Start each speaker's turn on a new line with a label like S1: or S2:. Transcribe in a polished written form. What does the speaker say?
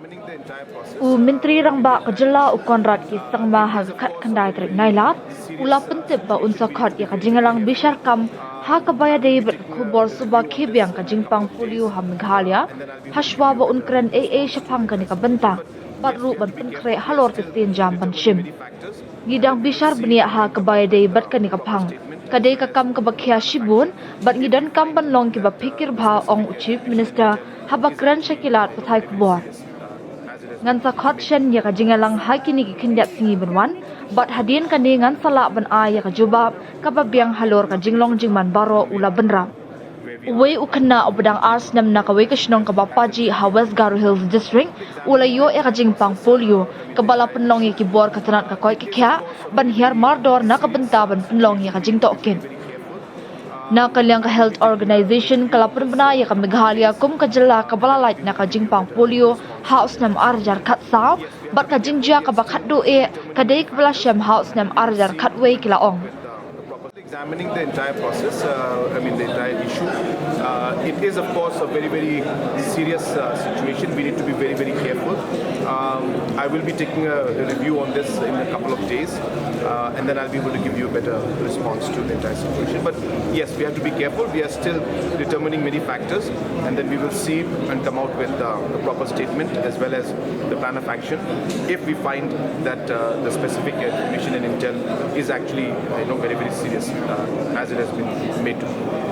S1: Menteri Rangba ke Jylla Konrad ki sangma hagkat kandai trik nailat ula Pyntip ba unsakhat ya kajingalang bishar kam ha kabaya dei ber khubor suba khibyang ka jingpang Polio ha Meghalaya hashwa ba unkran shapang ka ni ka banta patru ban pinkre halor te tin jam ban shim gidang bishar bniah ha kabaya dei bat ka ni ka phang kadai ka kam ka bakhya shibun bat ngidan kam ban long ki ba fikir bha ong chief minister habakran Syllad pathai khubor ngan sa khot shen ya ka jingalang hakini ki khindat singi benwan bat hadien ka ni ngan sala ban a ya ka jubab ka ba biang halor ka jinglong jingman baro ula benra we ukna obdang ars nam na ka we ka shnong ka bapaji ha West Garo Hills district ula yo ya ka jingpang Polio ka bala penlong ya ki bor ka tanat ka koi ki kya ban hiar mardor na ka benta ban penlong ya ka jingto ken na kalyang ka health organization kalapun bna ya ka Meghalaya kum ka Jylla ka balalait na ka jingpang Polio house nam arjar khat saw bat ka jingja ka bakhat do kadai ka bala sham house nam arjar khat we kila ong
S2: examining the entire process, the entire issue. It is, of course, a very, very serious situation. We need to be very, very careful. I will be taking a review on this in a couple of days, and then I'll be able to give you a better response to the entire situation. But yes, we have to be careful. We are still determining many factors, and then we will see and come out with the proper statement as well as the plan of action. If we find that the specific information and intel is actually, very, very serious, as it has been made to be.